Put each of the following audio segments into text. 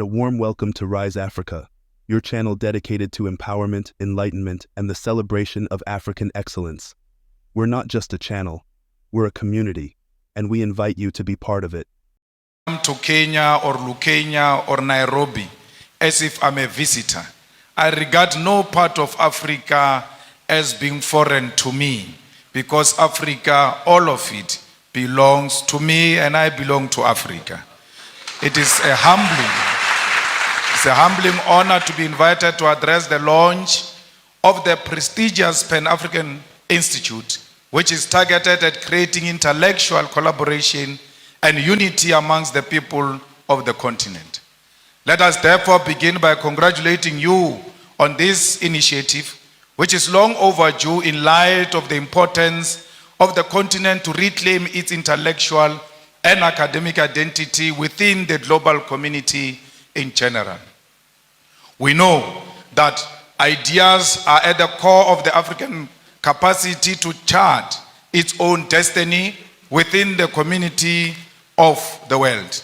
A warm welcome to Rise Africa, your channel dedicated to empowerment, enlightenment, and the celebration of African excellence. We're not just a channel, we're a community, and we invite you to be part of it. Come to Kenya or Lukenya or Nairobi as if I'm a visitor. I regard no part of Africa as being foreign to me, because Africa, all of it, belongs to me and I belong to Africa. It is a humbling honor to be invited to address the launch of the prestigious Pan-African Institute, which is targeted at creating intellectual collaboration and unity amongst the people of the continent. Let us therefore begin by congratulating you on this initiative, which is long overdue in light of the importance of the continent to reclaim its intellectual and academic identity within the global community in general. We know that ideas are at the core of the African capacity to chart its own destiny within the community of the world.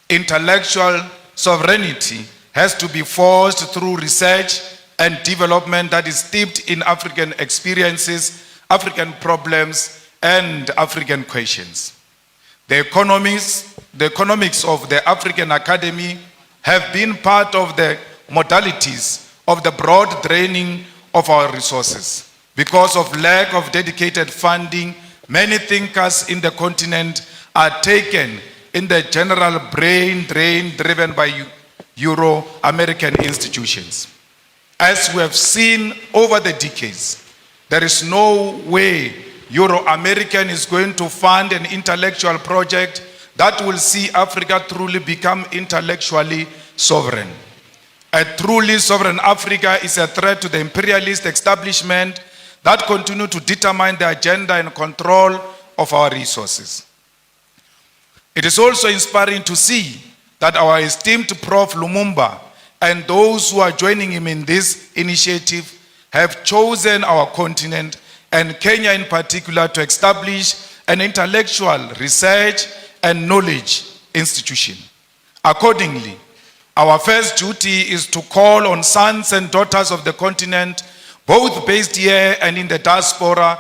Intellectual sovereignty has to be forged through research and development that is steeped in African experiences, African problems, and African questions. The economics of the African Academy have been part of the modalities of the broad draining of our resources. Because of lack of dedicated funding, many thinkers in the continent are taken in the general brain drain driven by Euro-American institutions. As we have seen over the decades, there is no way Euro-American is going to fund an intellectual project that will see Africa truly become intellectually sovereign. A truly sovereign Africa is a threat to the imperialist establishment that continue to determine the agenda and control of our resources. It is also inspiring to see that our esteemed Prof. Lumumba and those who are joining him in this initiative have chosen our continent and Kenya in particular to establish an intellectual research and knowledge institution. Accordingly, our first duty is to call on sons and daughters of the continent, both based here and in the diaspora,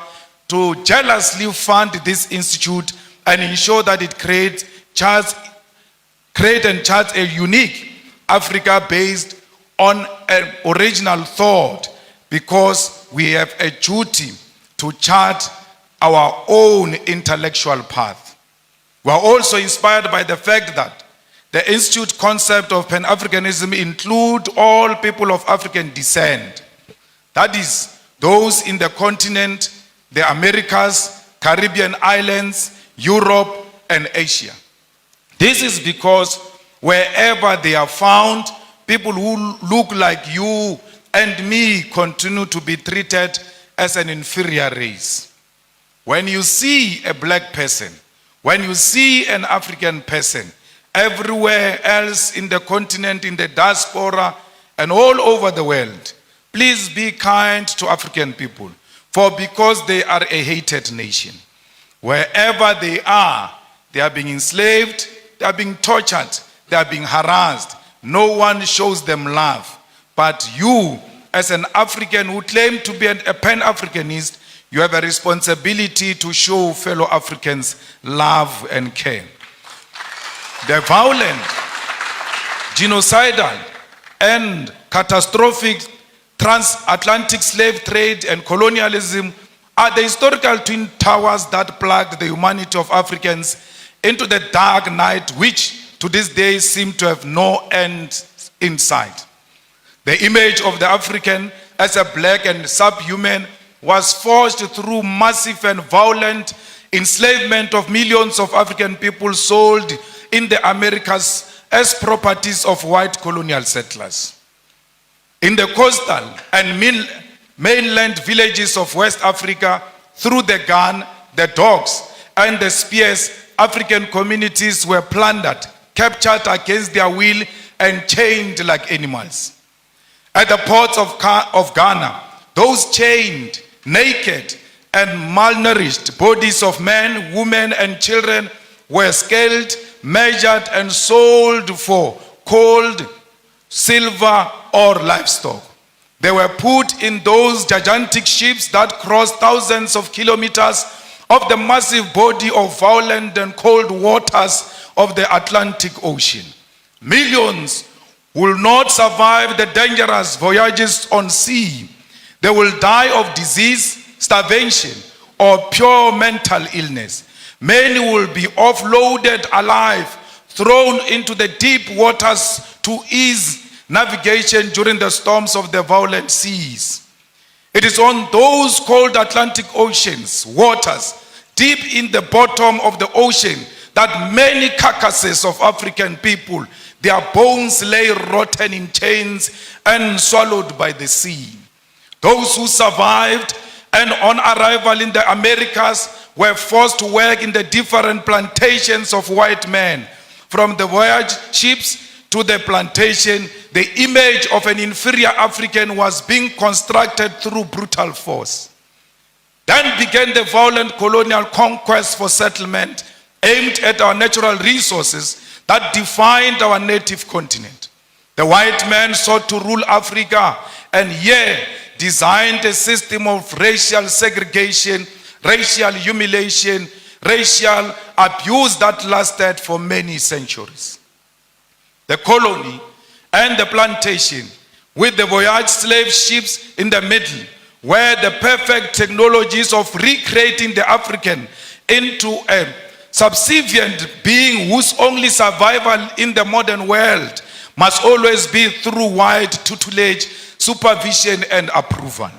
to jealously fund this institute and ensure that it create and charts a unique Africa based on an original thought, because we have a duty to chart our own intellectual path. We are also inspired by the fact that the Institute concept of Pan-Africanism include all people of African descent. That is, those in the continent, the Americas, Caribbean islands, Europe, and Asia. This is because wherever they are found, people who look like you and me continue to be treated as an inferior race. When you see a black person, when you see an African person, everywhere else in the continent, in the diaspora, and all over the world, please be kind to African people, for because they are a hated nation. Wherever they are being enslaved, they are being tortured, they are being harassed. No one shows them love. But you, as an African who claim to be a Pan-Africanist, you have a responsibility to show fellow Africans love and care. The violent, genocidal, and catastrophic transatlantic slave trade and colonialism are the historical twin towers that plugged the humanity of Africans into the dark night, which to this day seem to have no end in sight. The image of the African as a black and subhuman was forged through massive and violent enslavement of millions of African people sold in the Americas as properties of white colonial settlers. In the coastal and mainland villages of West Africa, through the gun, the dogs, and the spears, African communities were plundered, captured against their will, and chained like animals. At the ports of Ghana, those chained, naked, and malnourished bodies of men, women, and children were scaled, measured, and sold for cold, silver, or livestock. They were put in those gigantic ships that crossed thousands of kilometers of the massive body of violent and cold waters of the Atlantic Ocean. Millions will not survive the dangerous voyages on sea. They will die of disease, starvation, or pure mental illness. Many will be offloaded alive, thrown into the deep waters to ease navigation during the storms of the violent seas. It is on those cold Atlantic Ocean's waters, deep in the bottom of the ocean, that many carcasses of African people, their bones lay rotten in chains and swallowed by the sea. Those who survived and on arrival in the Americas were forced to work in the different plantations of white men. From the voyage ships to the plantation, the image of an inferior African was being constructed through brutal force. Then began the violent colonial conquest for settlement aimed at our natural resources that defined our native continent. The white man sought to rule Africa and here designed a system of racial segregation, racial humiliation, racial abuse that lasted for many centuries. The colony and the plantation, with the voyage slave ships in the middle, were the perfect technologies of recreating the African into a subservient being whose only survival in the modern world must always be through wide tutelage, supervision, and approval.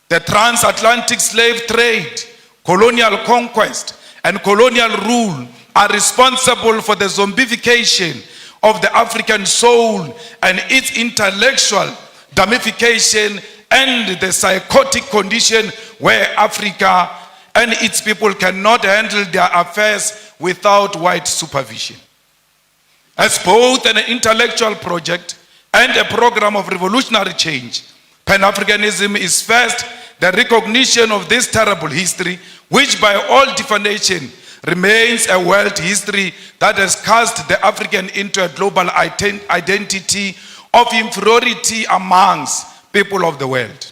The transatlantic slave trade, colonial conquest, and colonial rule are responsible for the zombification of the African soul and its intellectual damnification and the psychotic condition where Africa and its people cannot handle their affairs without white supervision. As both an intellectual project and a program of revolutionary change, Pan-Africanism is first the recognition of this terrible history, which by all definition remains a world history that has cast the African into a global identity of inferiority amongst people of the world.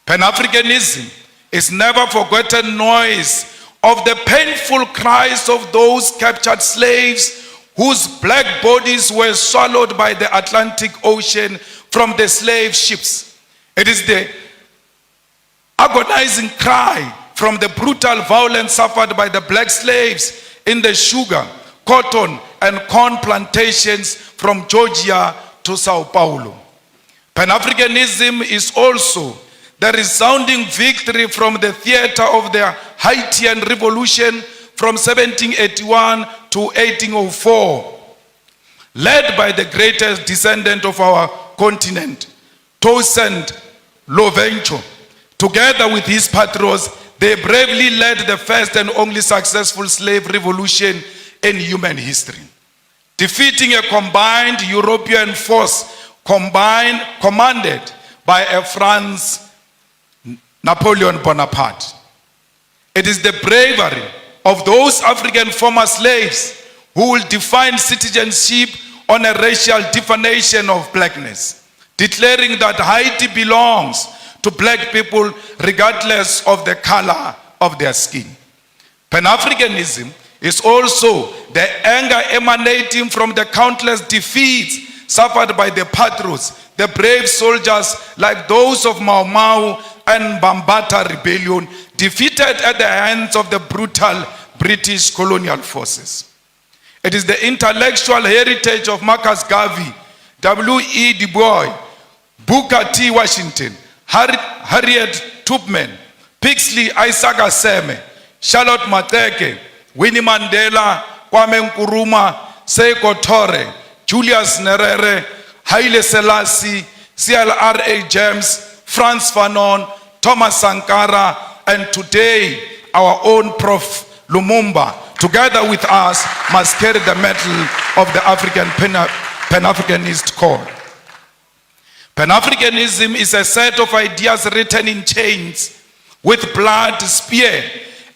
Pan-Africanism is never forgotten noise of the painful cries of those captured slaves whose black bodies were swallowed by the Atlantic Ocean from the slave ships. It is the agonizing cry from the brutal violence suffered by the black slaves in the sugar, cotton, and corn plantations from Georgia to Sao Paulo. Pan-Africanism is also the resounding victory from the theater of the Haitian Revolution from 1781 to 1804, led by the greatest descendant of our continent, Toussaint Louverture. Together with his patrons, they bravely led the first and only successful slave revolution in human history, defeating a combined European force commanded by a France Napoleon Bonaparte. It is the bravery of those African former slaves who will define citizenship on a racial definition of blackness, declaring that Haiti belongs to black people regardless of the color of their skin. Pan-Africanism is also the anger emanating from the countless defeats suffered by the patrons, the brave soldiers like those of Mau Mau and Bambata rebellion, defeated at the hands of the brutal British colonial forces. It is the intellectual heritage of Marcus Garvey, W.E. Du Bois, Booker T. Washington, Harriet Tubman, Pixley Isaac Aseme, Charlotte Mateke, Winnie Mandela, Kwame Nkrumah, Seiko Tore, Julius Nyerere, Haile Selassie, C.L.R.A. James, Frantz Fanon, Thomas Sankara, and today our own Prof. Lumumba, together with us, must carry the mantle of the African Pan-Africanist cause. Pan-Africanism is a set of ideas written in chains with blood, spear,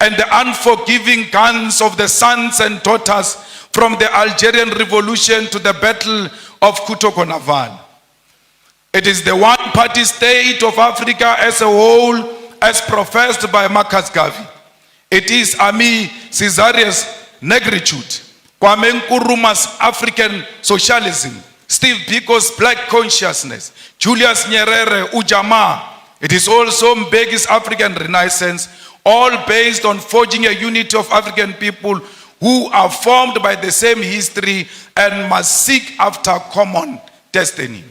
and the unforgiving guns of the sons and daughters from the Algerian Revolution to the Battle of Kutokonavan. It is the one-party state of Africa as a whole, as professed by Marcus Garvey. It is Ami Caesarius Negritude, Kwame Nkrumah's African socialism, Steve Biko's black consciousness, Julius Nyerere Ujamaa. It is also Mbeki's African Renaissance, all based on forging a unity of African people who are formed by the same history and must seek after common destiny.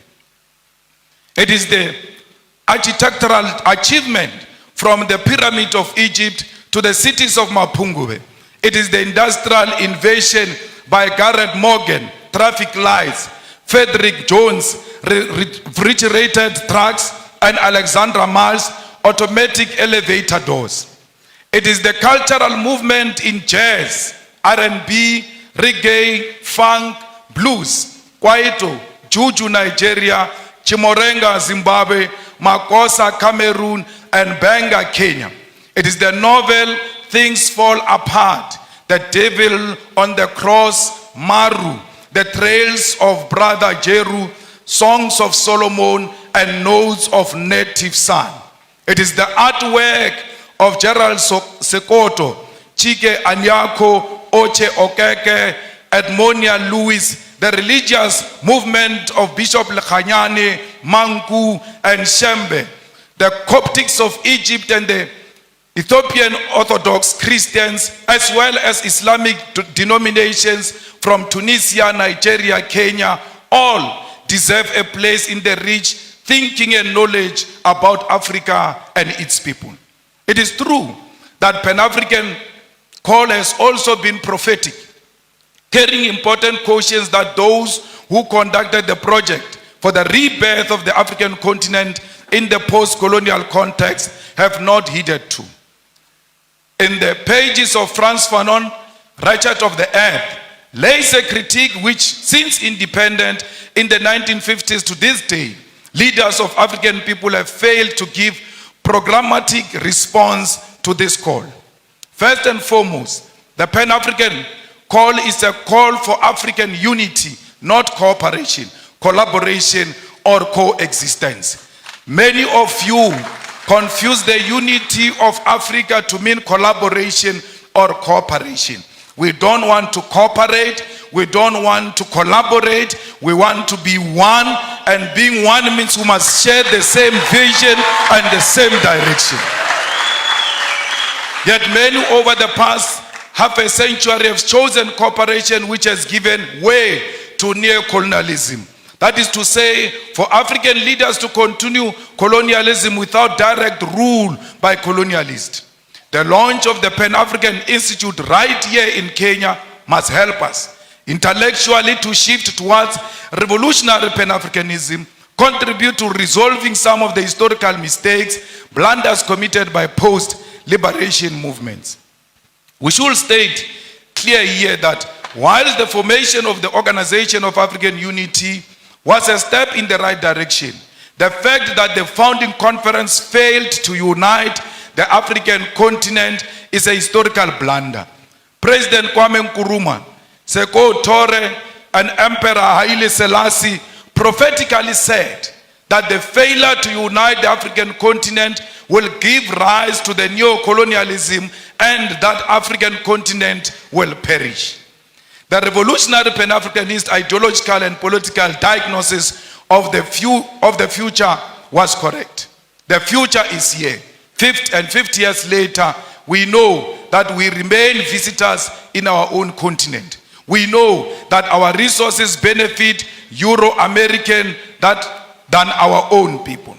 It is the architectural achievement from the pyramid of Egypt to the cities of Mapungubwe. It is the industrial invasion by Garrett Morgan, traffic lights, Frederick Jones, refrigerated trucks, and Alexandra Miles, automatic elevator doors. It is the cultural movement in jazz, R&B, reggae, funk, blues, kwaito, juju Nigeria, Chimorenga Zimbabwe, Makosa Cameroon, and Benga Kenya. It is the novel Things Fall Apart, The Devil on the Cross, Maru, The Trails of Brother Jeru, Songs of Solomon, and Notes of Native Son. It is the artwork of Gerald Sekoto, Chike Anyako, Oche Okeke, Edmonia Lewis, the religious movement of Bishop Lekhanyane, Manku, and Shembe, the Coptics of Egypt and the Ethiopian Orthodox Christians, as well as Islamic denominations from Tunisia, Nigeria, Kenya, all deserve a place in the rich thinking and knowledge about Africa and its people. It is true that Pan-African call has also been prophetic, carrying important cautions that those who conducted the project for the rebirth of the African continent in the post-colonial context have not heeded to. In the pages of Frantz Fanon, Ratchet of the Earth, lays a critique which, since independence in the 1950s to this day, leaders of African people have failed to give programmatic response to this call. First and foremost, the Pan-African call is a call for African unity, not cooperation, collaboration, or coexistence. Many of you confuse the unity of Africa to mean collaboration or cooperation. We don't want to cooperate. We don't want to collaborate. We want to be one, and being one means we must share the same vision and the same direction. Yet many over the past half a century have chosen cooperation, which has given way to neocolonialism. That is to say, for African leaders to continue colonialism without direct rule by colonialists. The launch of the Pan-African Institute right here in Kenya must help us intellectually to shift towards revolutionary Pan-Africanism, contribute to resolving some of the historical mistakes, blunders committed by post-liberation movements. We should state clear here that while the formation of the Organization of African Unity was a step in the right direction, the fact that the founding conference failed to unite the African continent is a historical blunder. President Kwame Nkrumah, Seko Tore, and Emperor Haile Selassie prophetically said that the failure to unite the African continent will give rise to the neo-colonialism and that African continent will perish. The revolutionary Pan-Africanist ideological and political diagnosis of the future was correct. The future is here. 50 years later, we know that we remain visitors in our own continent. We know that our resources benefit Euro-American than our own people.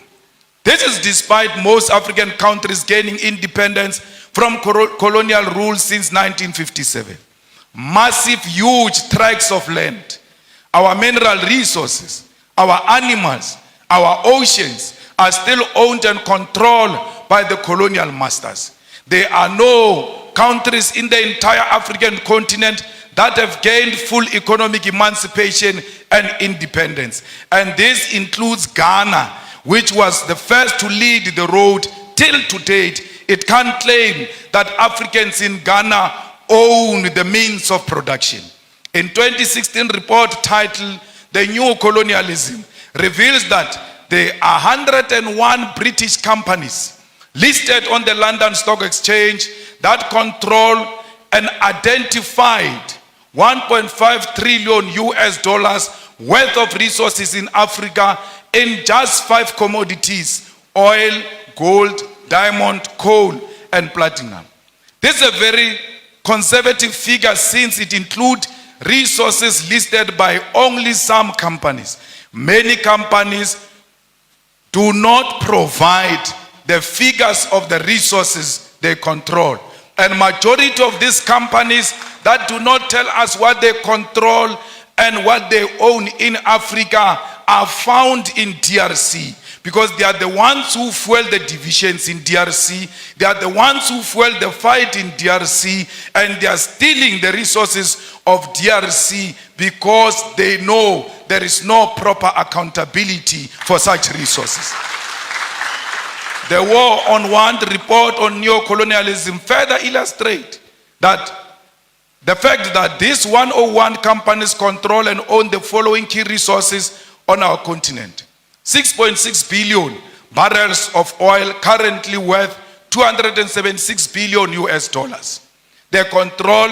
This is despite most African countries gaining independence from colonial rule since 1957. Massive, huge tracts of land, our mineral resources, our animals, our oceans are still owned and controlled by the colonial masters. There are no countries in the entire African continent that have gained full economic emancipation and independence. And this includes Ghana, which was the first to lead the road. Till to date, it can't claim that Africans in Ghana own the means of production. In 2016 report titled the neocolonialism, reveals that there are 101 British companies listed on the London Stock Exchange that control an identified 1.5 trillion US dollars worth of resources in Africa in just 5 commodities: oil, gold, diamond, coal, and platinum. This is a very conservative figure since it includes resources listed by only some companies. Many companies do not provide the figures of the resources they control. And majority of these companies that do not tell us what they control and what they own in Africa are found in DRC, because they are the ones who fuel the divisions in DRC. They are the ones who fuel the fight in DRC, and they are stealing the resources of DRC because they know there is no proper accountability for such resources. The War on Want report on neocolonialism further illustrates that the fact that these 101 companies control and own the following key resources on our continent: 6.6 billion barrels of oil, currently worth 276 billion US dollars. They control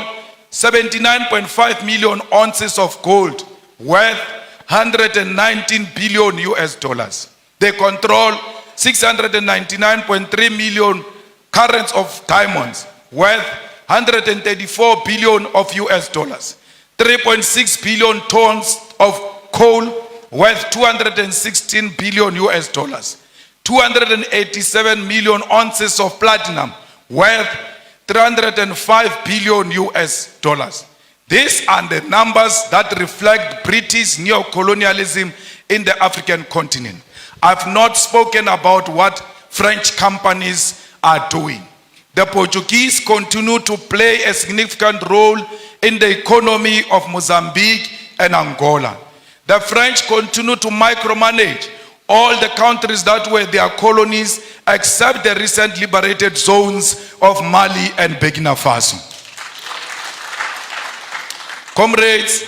79.5 million ounces of gold, worth 119 billion US dollars. They control 699.3 million carats of diamonds, worth 134 billion of US dollars. 3.6 billion tons of coal, worth 216 billion US dollars. 287 million ounces of platinum, worth 305 billion US dollars. These are the numbers that reflect British neocolonialism in the African continent. I've not spoken about what French companies are doing. The Portuguese continue to play a significant role in the economy of Mozambique and Angola. The French continue to micromanage all the countries that were their colonies, except the recent liberated zones of Mali and Burkina Faso. Comrades,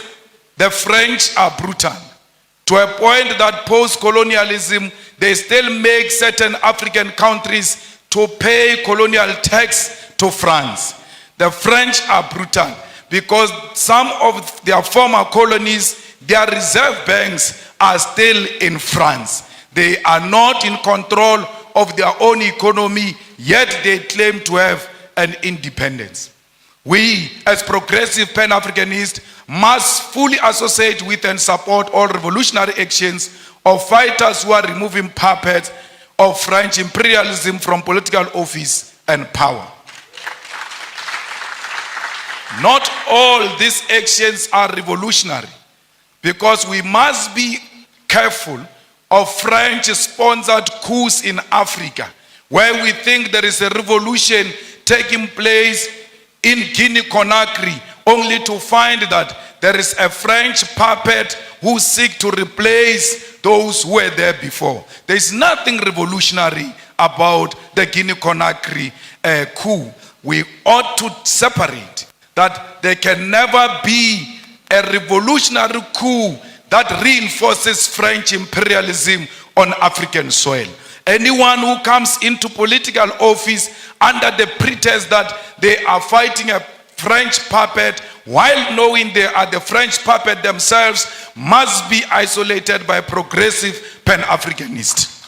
the French are brutal, to a point that post-colonialism, they still make certain African countries to pay colonial tax to France. The French are brutal because some of their former colonies, their reserve banks are still in France. They are not in control of their own economy, yet they claim to have an independence. We, as progressive Pan-Africanists, must fully associate with and support all revolutionary actions of fighters who are removing puppets of French imperialism from political office and power. Not all these actions are revolutionary, because we must be careful of French-sponsored coups in Africa, where we think there is a revolution taking place in Guinea-Conakry, only to find that there is a French puppet who seeks to replace those who were there before. There is nothing revolutionary about the Guinea-Conakry coup. We ought to separate that there can never be a revolutionary coup that reinforces French imperialism on African soil. Anyone who comes into political office under the pretext that they are fighting a French puppet, while knowing they are the French puppet themselves, must be isolated by progressive Pan-Africanists.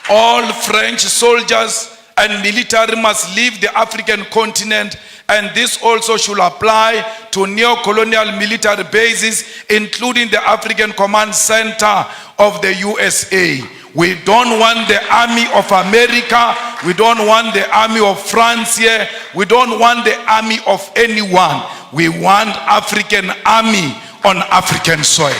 All French soldiers and military must leave the African continent, and this also should apply to neo-colonial military bases, including the African Command Center of the USA. We don't want the army of America. We don't want the army of France here. We don't want the army of anyone. We want African army on African soil.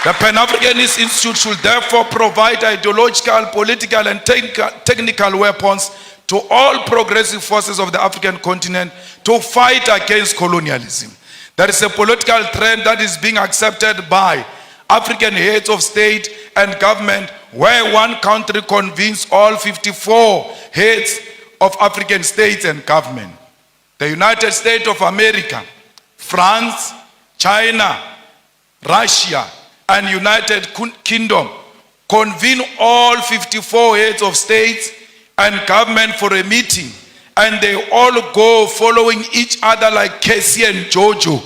The Pan-Africanist Institute should therefore provide ideological, political, and technical weapons to all progressive forces of the African continent to fight against colonialism. There is a political trend that is being accepted by African heads of state and government, where one country convenes all 54 heads of African states and government. the United States of America, France, China, Russia, and United Kingdom convene all 54 heads of states and government for a meeting, and they all go following each other like Casey and Jojo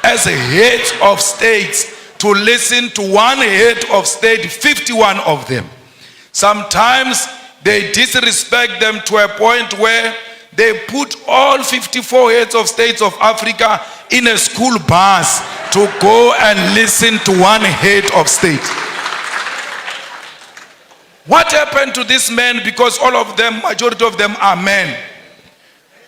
as heads of states to listen to one head of state, 51 of them. Sometimes they disrespect them to a point where they put all 54 heads of states of Africa in a school bus to go and listen to one head of state. What happened to these men? Because all of them, majority of them are men.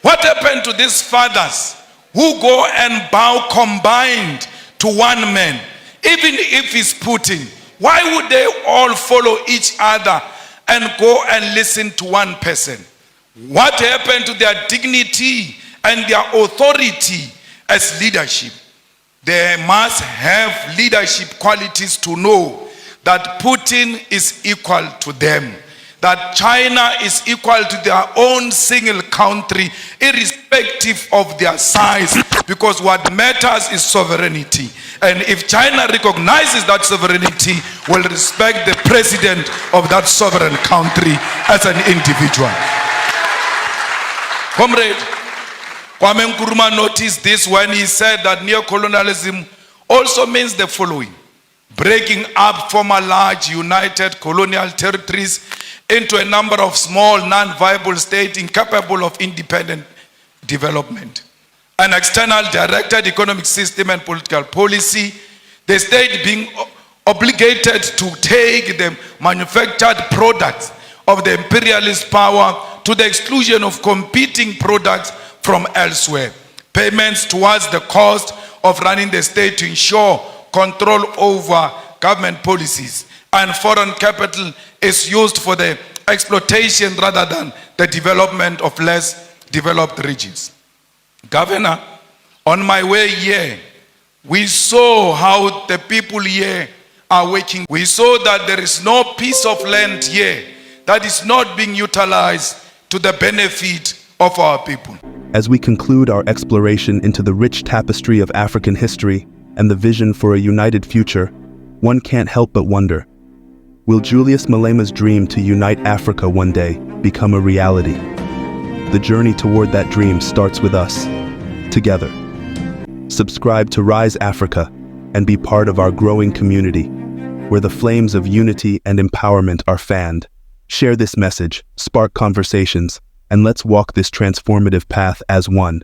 What happened to these fathers who go and bow combined to one man? Even if he's Putin, why would they all follow each other and go and listen to one person? What happened to their dignity and their authority as leadership? They must have leadership qualities to know that Putin is equal to them, that China is equal to their own single country, irrespective of their size, because what matters is sovereignty. And if China recognizes that sovereignty, will respect the president of that sovereign country as an individual. Comrade Kwame Nkrumah noticed this when he said that neocolonialism also means the following: breaking up former large united colonial territories into a number of small non-viable states incapable of independent development. An external directed economic system and political policy, the state being obligated to take the manufactured products of the imperialist power to the exclusion of competing products from elsewhere. Payments towards the cost of running the state to ensure control over government policies, and foreign capital is used for the exploitation rather than the development of less developed regions. Governor, on my way here, we saw how the people here are working. We saw that there is no piece of land here that is not being utilized to the benefit of our people. As we conclude our exploration into the rich tapestry of African history and the vision for a united future, one can't help but wonder, will Julius Malema's dream to unite Africa one day become a reality? The journey toward that dream starts with us, together. Subscribe to Rise Africa and be part of our growing community, where the flames of unity and empowerment are fanned. Share this message, spark conversations, and let's walk this transformative path as one.